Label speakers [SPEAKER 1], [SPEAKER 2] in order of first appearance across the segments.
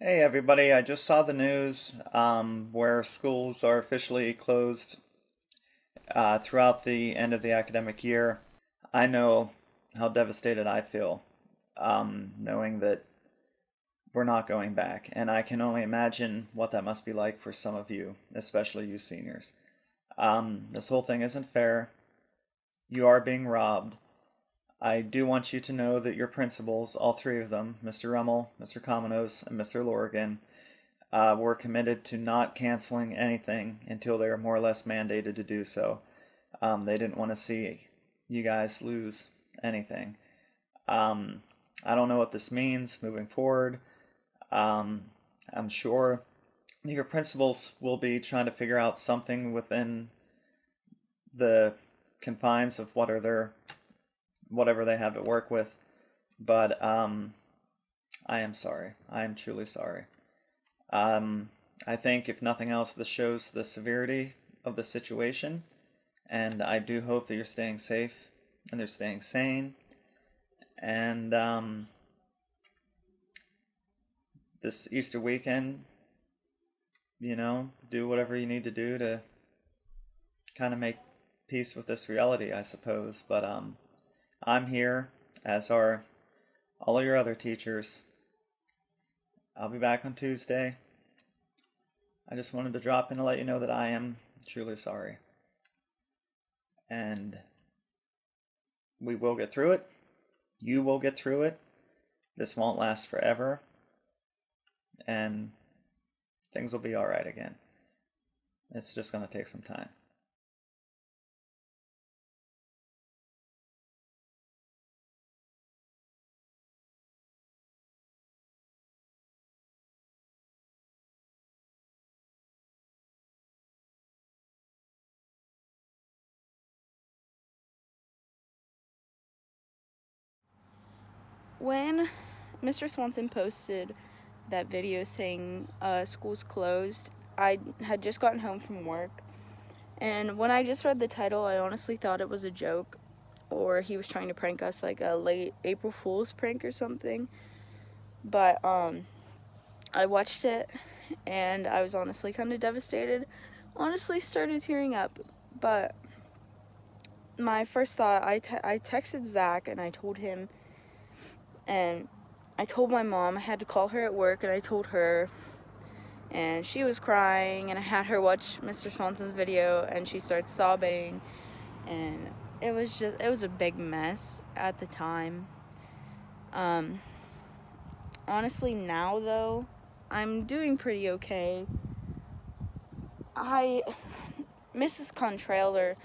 [SPEAKER 1] Hey everybody, I just saw the news where schools are officially closed throughout the end of the academic year. I know how devastated I feel knowing that we're not going back, and I can only imagine what that must be like for some of you, especially you seniors. This whole thing isn't fair. You are being robbed. I do want you to know that your principals, all three of them, Mr. Rummel, Mr. Komenos, and Mr. Lorgan, were committed to not canceling anything until they were more or less mandated to do so. They didn't want to see you guys lose anything. I don't know what this means moving forward. I'm sure your principals will be trying to figure out something within the confines of whatever they have to work with. But I am sorry. I am truly sorry. I think if nothing else, this shows the severity of the situation, and I do hope that you're staying safe and they're staying sane. And this Easter weekend, do whatever you need to do to kind of make peace with this reality, I suppose. But I'm here, as are all of your other teachers. I'll be back on Tuesday. I just wanted to drop in to let you know that I am truly sorry. And we will get through it. You will get through it. This won't last forever. And things will be alright again. It's just going to take some time.
[SPEAKER 2] When Mr. Swanson posted that video saying school's closed, I had just gotten home from work, and when I just read the title, I honestly thought it was a joke, or he was trying to prank us, like a late April Fool's prank or something. But I watched it, and I was honestly kind of devastated. Honestly started tearing up, but my first thought, I texted Zach, and I told him, and I told my mom. I had to call her at work, and I told her, and she was crying, and I had her watch Mr. Swanson's video, and she started sobbing, and it was a big mess at the time. Honestly, now though, I'm doing pretty okay. Mrs. Contrail, or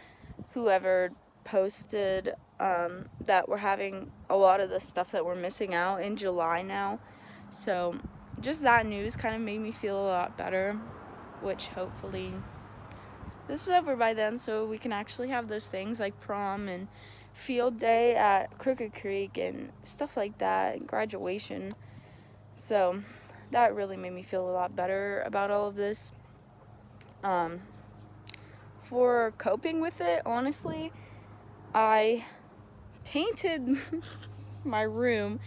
[SPEAKER 2] whoever posted that we're having a lot of the stuff that we're missing out in July now. So just that news kind of made me feel a lot better, which hopefully this is over by then, so we can actually have those things like prom and field day at Crooked Creek and stuff like that, and graduation. So that really made me feel a lot better about all of this. For coping with it, honestly, I painted my room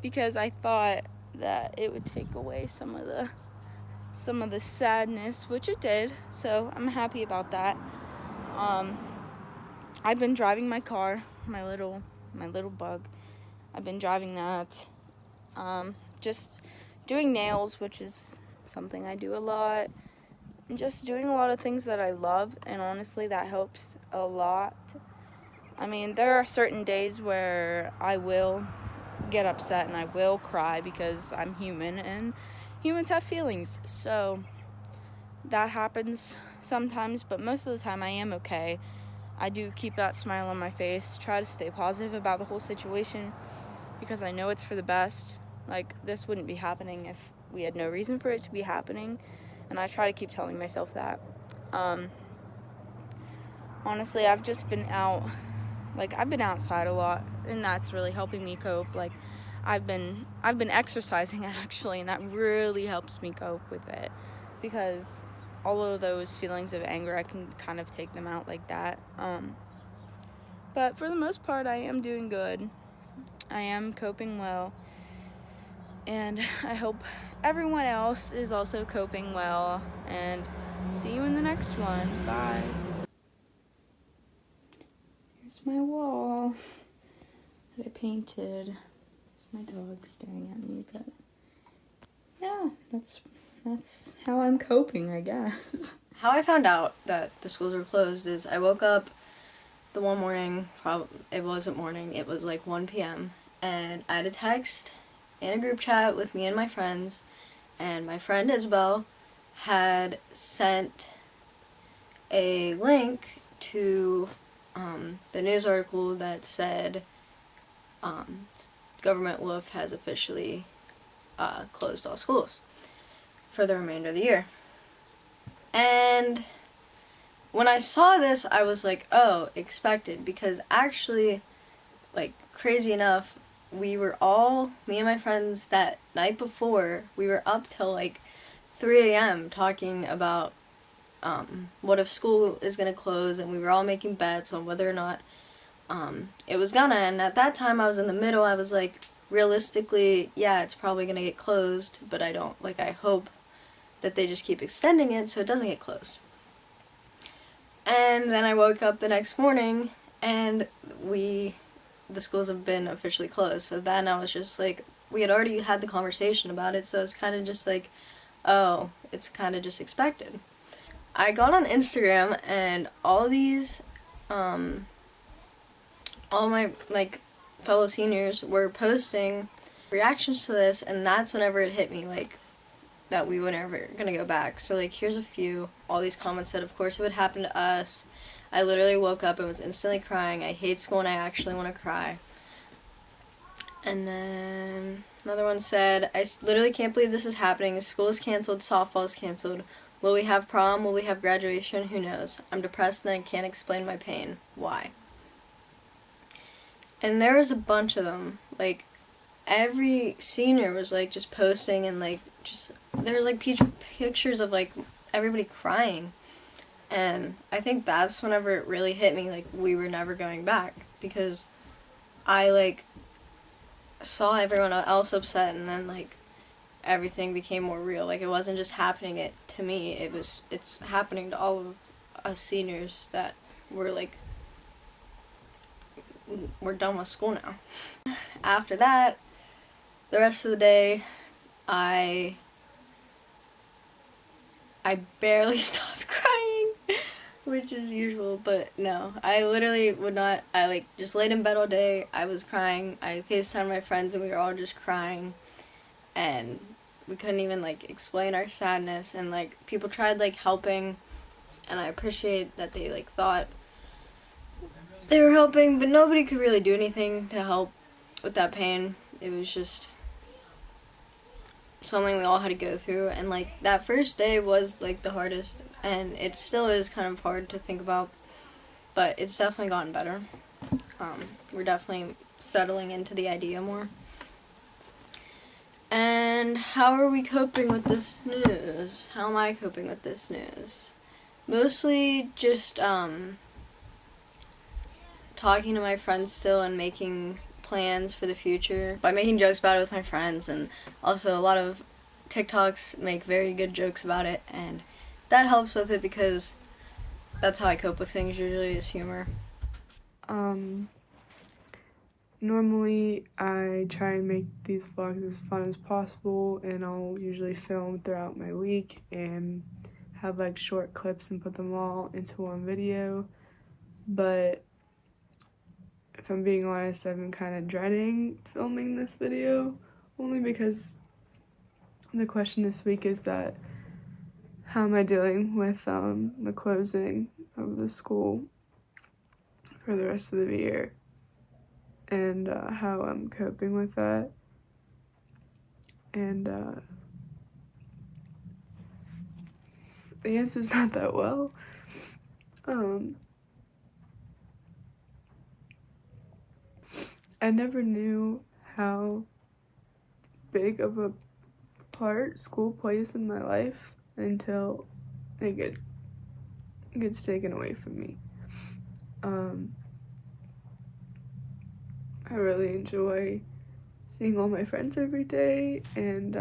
[SPEAKER 2] because I thought that it would take away some of the sadness, which it did, so I'm happy about that. I've been driving my car, my little bug. I've been driving that, just doing nails, which is something I do a lot, and just doing a lot of things that I love, and honestly that helps a lot. I mean, there are certain days where I will get upset and I will cry because I'm human and humans have feelings. So that happens sometimes, but most of the time I am okay. I do keep that smile on my face, try to stay positive about the whole situation because I know it's for the best. Like, this wouldn't be happening if we had no reason for it to be happening, and I try to keep telling myself that. Honestly, I've just been out. I've been outside a lot, and that's really helping me cope. I've been exercising actually, and that really helps me cope with it because all of those feelings of anger, I can kind of take them out like that. But for the most part, I am doing good. I am coping well, and I hope everyone else is also coping well, and see you in the next one. Bye. Here's my wall that I painted. There's my dog staring at me, but yeah, that's how I'm coping, I guess.
[SPEAKER 3] How I found out that the schools were closed is I woke up the one morning, it wasn't morning, it was like 1 p.m. and I had a text in a group chat with me and my friends, and my friend Isabel had sent a link to the news article that said Government Wolf has officially closed all schools for the remainder of the year. And when I saw this, I was like, oh, expected, because actually, like, crazy enough, me and my friends, that night before, we were up till like 3 a.m. talking about what if school is going to close, and we were all making bets on whether or not it was gonna. And at that time I was in the middle. I was like, realistically, yeah, it's probably going to get closed, but I hope that they just keep extending it so it doesn't get closed. And then I woke up the next morning and the schools have been officially closed. So then I was just like, we had already had the conversation about it, so it's kind of just like, oh, it's kind of just expected. I got on Instagram and all my like fellow seniors were posting reactions to this, and that's whenever it hit me, like, that we were never gonna go back. So like, here's a few. All these comments said, of course it would happen to us. I literally woke up and was instantly crying. I hate school and I actually want to cry. And then another one said, I literally can't believe this is happening. School is canceled, softball is canceled. Will we have prom? Will we have graduation? Who knows? I'm depressed and I can't explain my pain. Why? And there was a bunch of them. Like, every senior was like just posting, and like just there's like pictures of like everybody crying. And I think that's whenever it really hit me, like, we were never going back, because I like saw everyone else upset, and then like everything became more real. Like, it wasn't just happening to me, it's happening to all of us seniors that were like, we're done with school now. After that, the rest of the day, I barely stopped crying, which is usual, but no, I literally would not. I like just laid in bed all day. I was crying. I FaceTimed my friends and we were all just crying, and we couldn't even like explain our sadness, and like people tried like helping, and I appreciate that they like thought they were helping, but nobody could really do anything to help with that pain. It was just something we all had to go through, and like that first day was like the hardest, and it still is kind of hard to think about, but it's definitely gotten better. We're definitely settling into the idea more. And how are we coping with this news? How am I coping with this news? Mostly just talking to my friends still and making plans for the future by making jokes about it with my friends, and also a lot of TikToks make very good jokes about it, and that helps with it because that's how I cope with things usually, is humor.
[SPEAKER 4] Normally I try and make these vlogs as fun as possible, and I'll usually film throughout my week and have like short clips and put them all into one video. But if I'm being honest, I've been kind of dreading filming this video, only because the question this week is that how am I dealing with the closing of the school for the rest of the year, and how I'm coping with that. And the answer's not that well. I never knew how big of a part school plays in my life until it gets taken away from me. I really enjoy seeing all my friends every day, and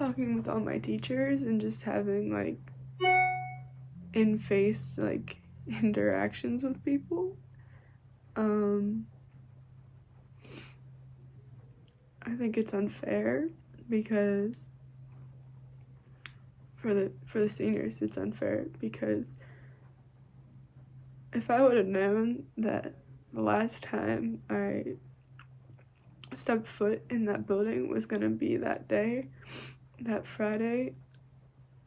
[SPEAKER 4] talking with all my teachers and just having like in-face like interactions with people. I think it's unfair because for the seniors it's unfair because if I would have known that the last time I stepped foot in that building was gonna be that day, that Friday,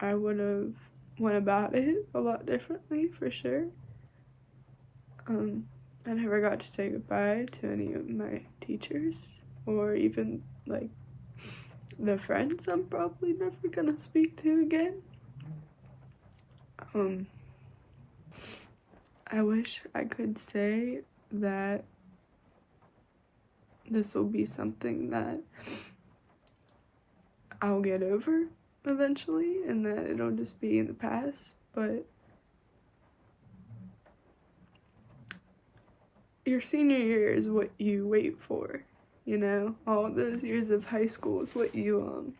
[SPEAKER 4] I would have went about it a lot differently for sure. I never got to say goodbye to any of my teachers or even like the friends I'm probably never gonna speak to again. I wish I could say that this will be something that I'll get over eventually and that it'll just be in the past, but your senior year is what you wait for, you know? All those years of high school is what you,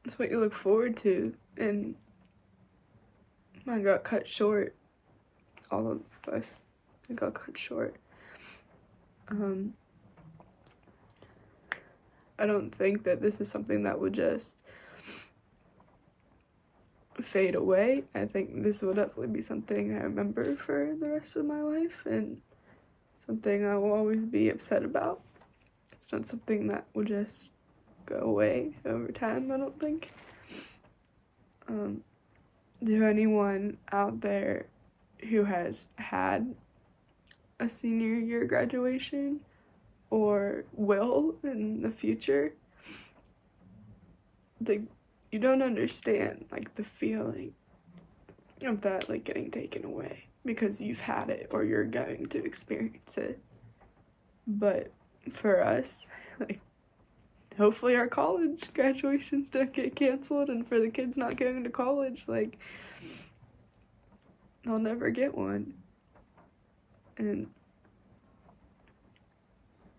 [SPEAKER 4] it's what you look forward to, and mine got cut short. All of us got cut short. I don't think that this is something that would just fade away. I think this will definitely be something I remember for the rest of my life and something I will always be upset about. It's not something that will just go away over time, I don't think. Do anyone out there who has had a senior year graduation or will in the future, you don't understand like the feeling of that like getting taken away because you've had it or you're going to experience it. But for us, like, hopefully our college graduations don't get canceled, and for the kids not going to college, like, they'll never get one. And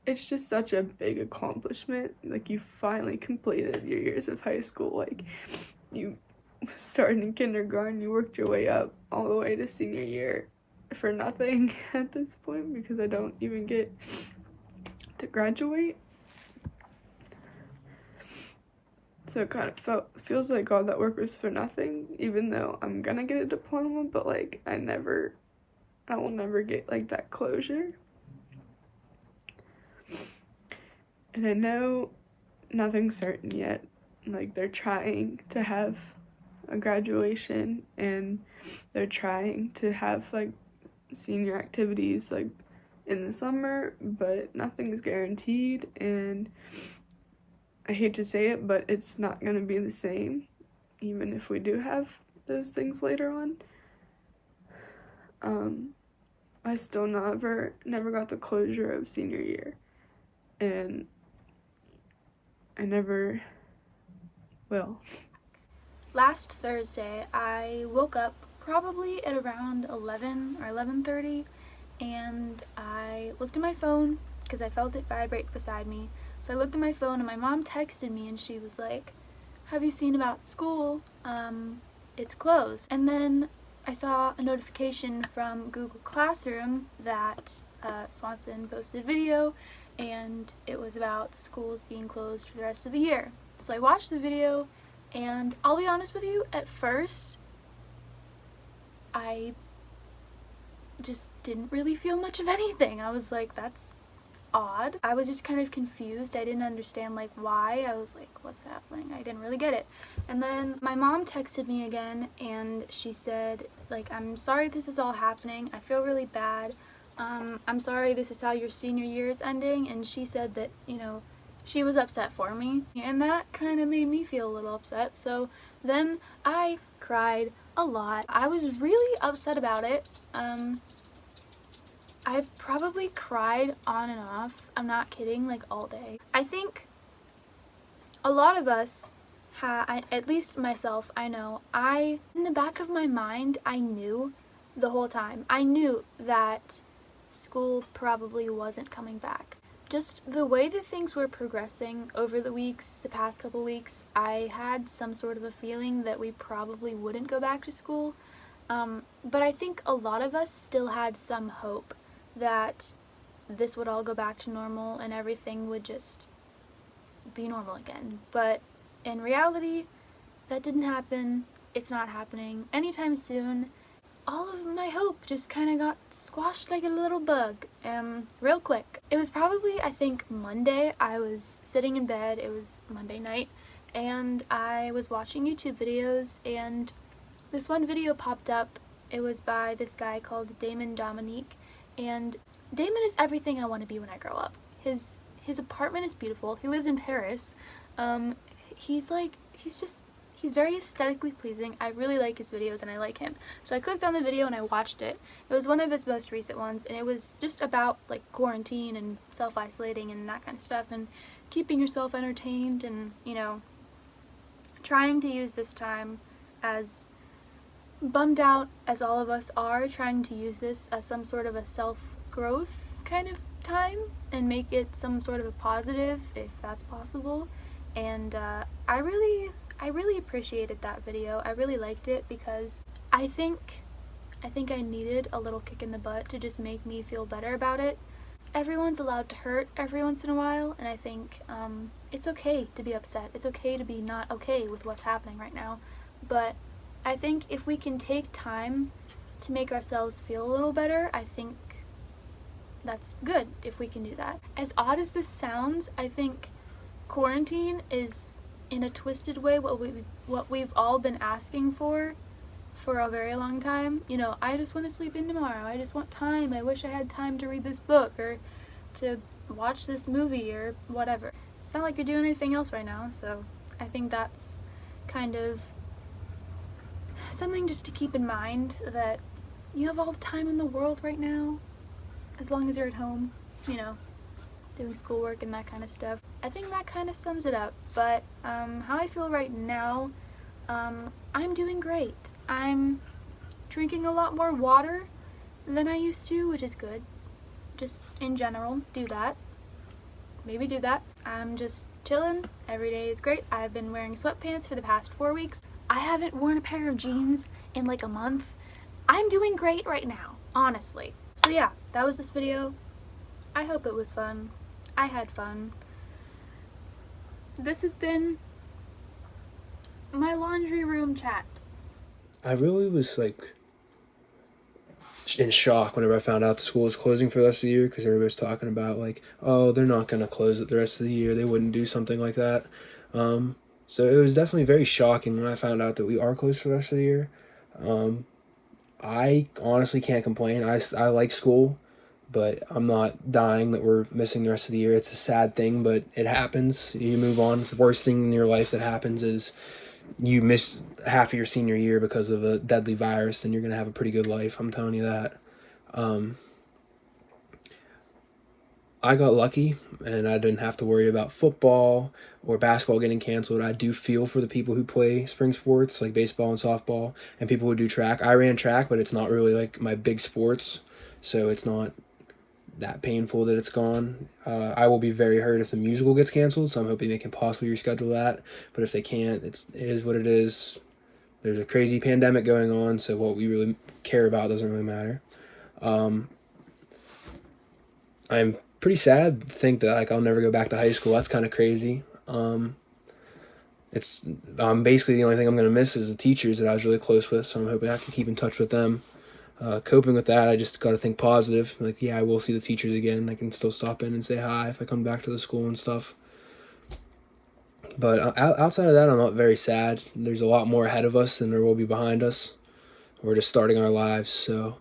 [SPEAKER 4] it's just such a big accomplishment. Like, you finally completed your years of high school. Like, you started in kindergarten, you worked your way up all the way to senior year for nothing at this point because I don't even get to graduate. So it kind of feels like all that work was for nothing, even though I'm gonna get a diploma, but like I will never get like that closure. And I know nothing's certain yet. Like, they're trying to have a graduation and they're trying to have like senior activities like in the summer, but nothing's guaranteed, and I hate to say it, but it's not going to be the same even if we do have those things later on. I still never got the closure of senior year, and I never will.
[SPEAKER 2] Last Thursday, I woke up probably at around 11 or 11:30, and I looked at my phone because I felt it vibrate beside me. So I looked at my phone and my mom texted me and she was like, "Have you seen about school? It's closed." And then I saw a notification from Google Classroom that Swanson posted a video, and it was about the schools being closed for the rest of the year. So I watched the video, and I'll be honest with you, at first I just didn't really feel much of anything. I was like, that's odd. I was just kind of confused. I didn't understand like why. I was like, what's happening? I didn't really get it. And then my mom texted me again and she said, like, "I'm sorry this is all happening. I feel really bad. I'm sorry this is how your senior year is ending." And she said that, you know, she was upset for me, and that kind of made me feel a little upset. So then I cried a lot. I was really upset about it. I probably cried on and off, I'm not kidding, like all day. I think a lot of us at least myself, I know, in the back of my mind, I knew the whole time. I knew that school probably wasn't coming back. just the way that things were progressing over the weeks, the past couple weeks, I had some sort of a feeling that we probably wouldn't go back to school. But I think a lot of us still had some hope that this would all go back to normal and everything would just be normal again. But in reality, that didn't happen. It's not happening anytime soon. All of my hope just kind of got squashed like a little bug, real quick. It was probably, I think, Monday. I was sitting in bed, it was Monday night, and I was watching YouTube videos, and this one video popped up. It was by this guy called Damon Dominique, and Damon is everything I want to be when I grow up. His apartment is beautiful. He lives in Paris. He's very aesthetically pleasing. I really like his videos and I like him. So I clicked on the video and I watched it. It was one of his most recent ones, and it was just about like quarantine and self-isolating and that kind of stuff, and keeping yourself entertained, and, you know, trying to use this time, as bummed out as all of us are, trying to use this as some sort of a self-growth kind of time and make it some sort of a positive, if that's possible. And I really appreciated that video. I really liked it because I think I needed a little kick in the butt to just make me feel better about it. Everyone's allowed to hurt every once in a while, and I think it's okay to be upset. It's okay to be not okay with what's happening right now. But I think if we can take time to make ourselves feel a little better, I think that's good if we can do that. As odd as this sounds, I think quarantine is, in a twisted way, what we've all been asking for a very long time. You know, I just want to sleep in tomorrow. I just want time. I wish I had time to read this book or to watch this movie or whatever. It's not like you're doing anything else right now, so I think that's kind of something just to keep in mind, that you have all the time in the world right now, as long as you're at home, you know, doing schoolwork and that kind of stuff. I think that kind of sums it up. But how I feel right now, I'm doing great. I'm drinking a lot more water than I used to, which is good. Just in general, do that. Maybe do that. I'm just chilling. Every day is great. I've been wearing sweatpants for the past 4 weeks. I haven't worn a pair of jeans in like a month. I'm doing great right now, honestly. So yeah, that was this video. I hope it was fun. I had fun. This has been my laundry room chat.
[SPEAKER 5] I really was like in shock whenever I found out the school was closing for the rest of the year, because everybody was talking about like, oh, they're not going to close it the rest of the year. They wouldn't do something like that. So it was definitely very shocking when I found out that we are closed for the rest of the year. I honestly can't complain. I like school, but I'm not dying that we're missing the rest of the year. It's a sad thing, but it happens. You move on. The worst thing in your life that happens is you miss half of your senior year because of a deadly virus, and you're going to have a pretty good life. I'm telling you that. I got lucky, and I didn't have to worry about football or basketball getting canceled. I do feel for the people who play spring sports like baseball and softball, and people who do track. I ran track, but it's not really like my big sports, so it's not that painful that it's gone. I will be very hurt if the musical gets canceled, so I'm hoping they can possibly reschedule that. But if they can't, it is what it is. There's a crazy pandemic going on, so what we really care about doesn't really matter. I'm pretty sad to think that like I'll never go back to high school. That's kind of crazy. It's basically the only thing I'm gonna miss is the teachers that I was really close with, so I'm hoping I can keep in touch with them. Coping with that, I just got to think positive. Like, yeah, I will see the teachers again. I can still stop in and say hi if I come back to the school and stuff. But outside of that, I'm not very sad. There's a lot more ahead of us than there will be behind us. We're just starting our lives, so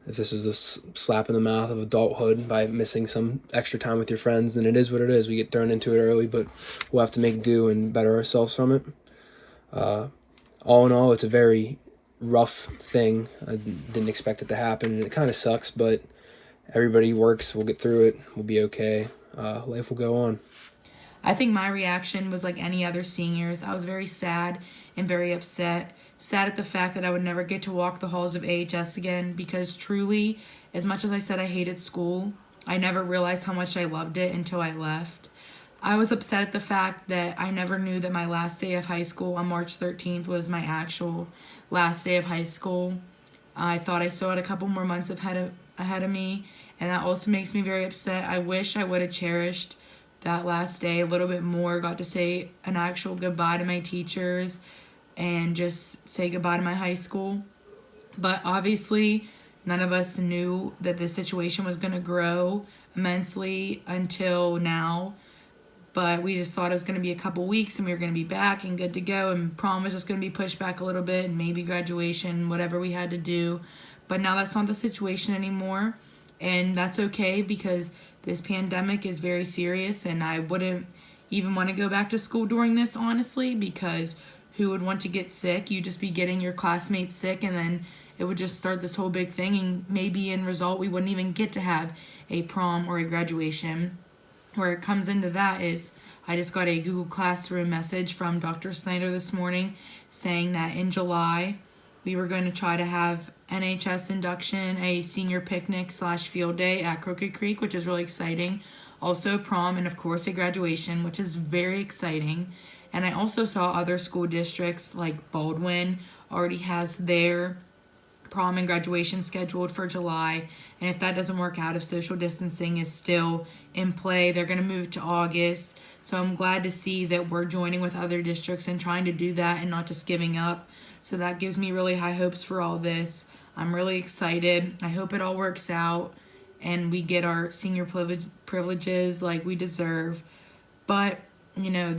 [SPEAKER 5] if this is a slap in the mouth of adulthood by missing some extra time with your friends, then it is what it is. We get thrown into it early, but we'll have to make do and better ourselves from it. All in all, it's a very rough thing. I didn't expect it to happen, and it kind of sucks, but everybody works. We'll get through it. We'll be okay. Life will go on.
[SPEAKER 6] I think my reaction was like any other seniors. I was very sad and very upset. Sad at the fact that I would never get to walk the halls of AHS again, because truly, as much as I said I hated school, I never realized how much I loved it until I left. I was upset at the fact that I never knew that my last day of high school on March 13th was my actual last day of high school. I thought I still had a couple more months ahead of me, and that also makes me very upset. I wish I would have cherished that last day a little bit more, got to say an actual goodbye to my teachers and just say goodbye to my high school. But obviously, none of us knew that this situation was going to grow immensely until now. But we just thought it was going to be a couple weeks and we were going to be back and good to go. And prom was just going to be pushed back a little bit and maybe graduation, whatever we had to do. But now that's not the situation anymore. And that's okay because this pandemic is very serious. And I wouldn't even want to go back to school during this, honestly, because who would want to get sick? You'd just be getting your classmates sick and then it would just start this whole big thing. And maybe in result, we wouldn't even get to have a prom or a graduation. Where it comes into that is I just got a Google Classroom message from Dr. Snyder this morning saying that in July we were going to try to have NHS induction, a senior picnic / field day at Crooked Creek, which is really exciting. Also prom and of course a graduation, which is very exciting. And I also saw other school districts like Baldwin already has their prom and graduation scheduled for July. And if that doesn't work out, if social distancing is still in play, they're going to move to August. So I'm glad to see that we're joining with other districts and trying to do that and not just giving up. So that gives me really high hopes for all this. I'm really excited. I hope it all works out and we get our senior privileges like we deserve. But, you know,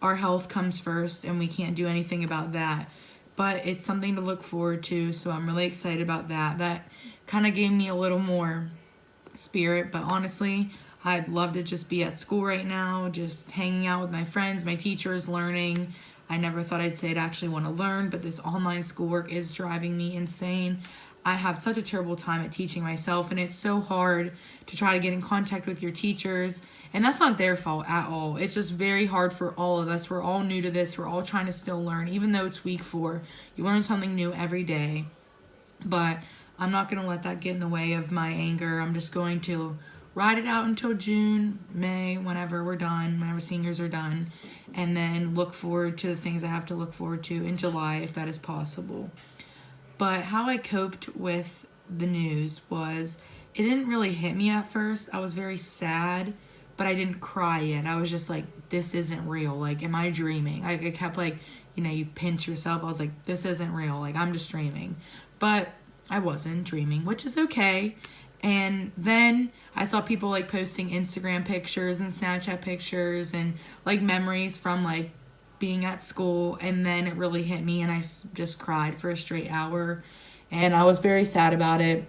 [SPEAKER 6] our health comes first and we can't do anything about that. But it's something to look forward to, so I'm really excited about that. That kind of gave me a little more spirit, but honestly, I'd love to just be at school right now, just hanging out with my friends, my teachers, learning. I never thought I'd say I'd actually want to learn, but this online schoolwork is driving me insane. I have such a terrible time at teaching myself, and it's so hard to try to get in contact with your teachers. And that's not their fault at all. It's just very hard for all of us. We're all new to this. We're all trying to still learn. Even though it's week 4, you learn something new every day. But I'm not going to let that get in the way of my anger. I'm just going to ride it out until June, May, whenever we're done, whenever seniors are done. And then look forward to the things I have to look forward to in July, if that is possible. But how I coped with the news was it didn't really hit me at first. I was very sad, but I didn't cry yet. I was just like, this isn't real. Like, am I dreaming? I kept like, you know, you pinch yourself. I was like, this isn't real. Like, I'm just dreaming. But I wasn't dreaming, which is okay. And then I saw people like posting Instagram pictures and Snapchat pictures and like memories from like being at school, and then it really hit me and I just cried for a straight hour and I was very sad about it.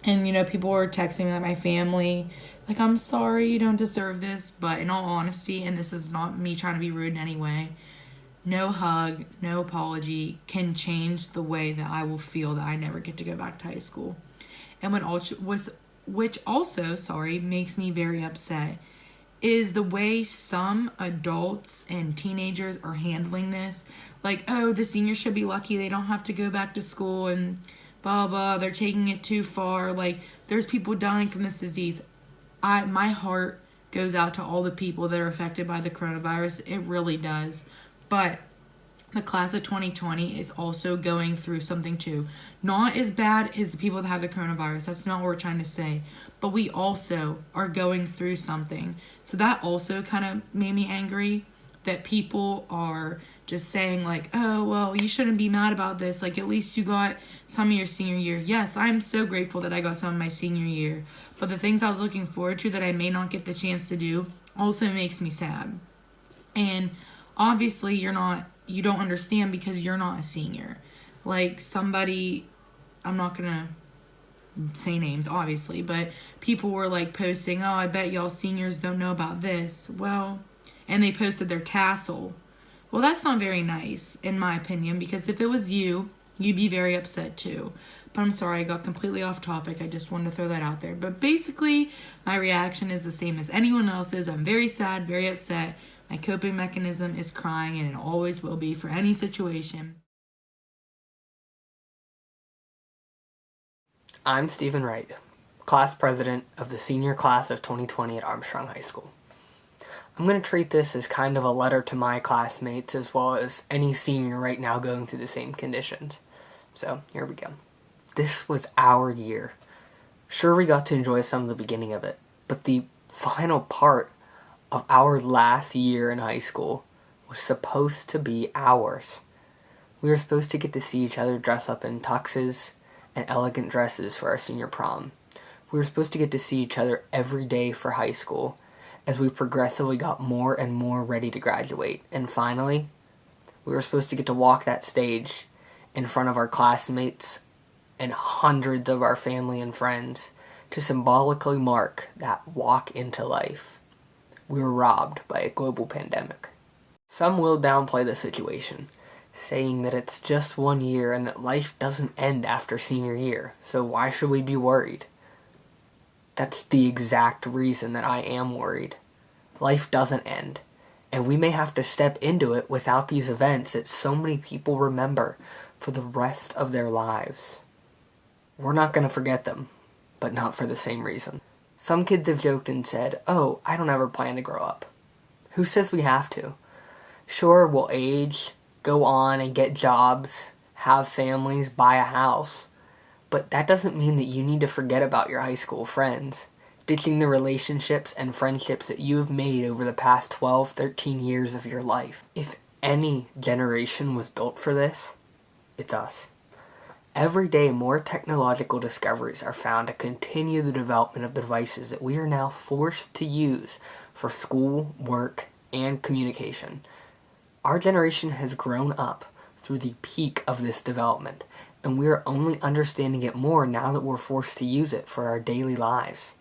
[SPEAKER 6] And you know, people were texting me, like my family, like, I'm sorry, you don't deserve this. But in all honesty, and this is not me trying to be rude in any way, no hug, no apology can change the way that I will feel that I never get to go back to high school. And which also makes me very upset is the way some adults and teenagers are handling this. Like, oh, the seniors should be lucky they don't have to go back to school and blah, blah, they're taking it too far. Like, there's people dying from this disease. My heart goes out to all the people that are affected by the coronavirus. It really does. But the class of 2020 is also going through something too. Not as bad as the people that have the coronavirus. That's not what we're trying to say. But we also are going through something. So that also kind of made me angry that people are just saying like, oh, well, you shouldn't be mad about this. Like, at least you got some of your senior year. Yes, I'm so grateful that I got some of my senior year. But the things I was looking forward to that I may not get the chance to do also makes me sad. And obviously you don't understand because you're not a senior. Like somebody, I'm not gonna say names obviously, but people were like posting, oh, I bet y'all seniors don't know about this. Well, and they posted their tassel. Well, that's not very nice in my opinion, because if it was you, you'd be very upset too. But I'm sorry, I got completely off topic. I just wanted to throw that out there. But basically, my reaction is the same as anyone else's. I'm very sad, very upset. My coping mechanism is crying, and it always will be for any situation.
[SPEAKER 7] I'm Steven Wright. class president of the senior class of 2020 at Armstrong High School. I'm going to treat this as kind of a letter to my classmates as well as any senior right now going through the same conditions. So, here we go. This was our year. Sure, we got to enjoy some of the beginning of it, but the final part of our last year in high school was supposed to be ours. We were supposed to get to see each other dress up in tuxes and elegant dresses for our senior prom. We were supposed to get to see each other every day for high school as we progressively got more and more ready to graduate. And finally, we were supposed to get to walk that stage in front of our classmates and hundreds of our family and friends to symbolically mark that walk into life. We were robbed by a global pandemic. Some will downplay the situation, saying that it's just 1 year and that life doesn't end after senior year, so why should we be worried? That's the exact reason that I am worried. Life doesn't end, and we may have to step into it without these events that so many people remember for the rest of their lives. We're not going to forget them, but not for the same reason. Some kids have joked and said, "Oh, I don't ever plan to grow up." Who says we have to? Sure, we'll age, go on and get jobs, have families, buy a house. But that doesn't mean that you need to forget about your high school friends, ditching the relationships and friendships that you have made over the past 12, 13 years of your life. If any generation was built for this, it's us. Every day, more technological discoveries are found to continue the development of the devices that we are now forced to use for school, work, and communication. Our generation has grown up through the peak of this development, and we are only understanding it more now that we're forced to use it for our daily lives.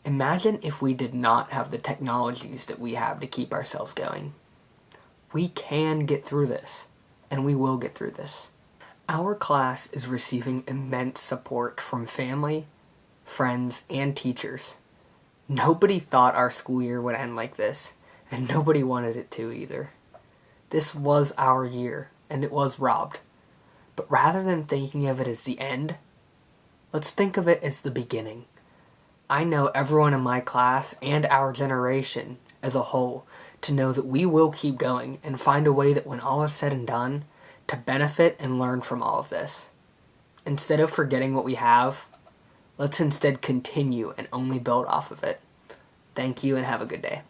[SPEAKER 7] Imagine if we did not have the technologies that we have to keep ourselves going. We can get through this, and we will get through this. Our class is receiving immense support from family, friends, and teachers. Nobody thought our school year would end like this, and nobody wanted it to either. This was our year, and it was robbed. But rather than thinking of it as the end, let's think of it as the beginning. I know everyone in my class and our generation as a whole to know that we will keep going and find a way that when all is said and done, to benefit and learn from all of this. Instead of forgetting what we have, let's instead continue and only build off of it. Thank you and have a good day.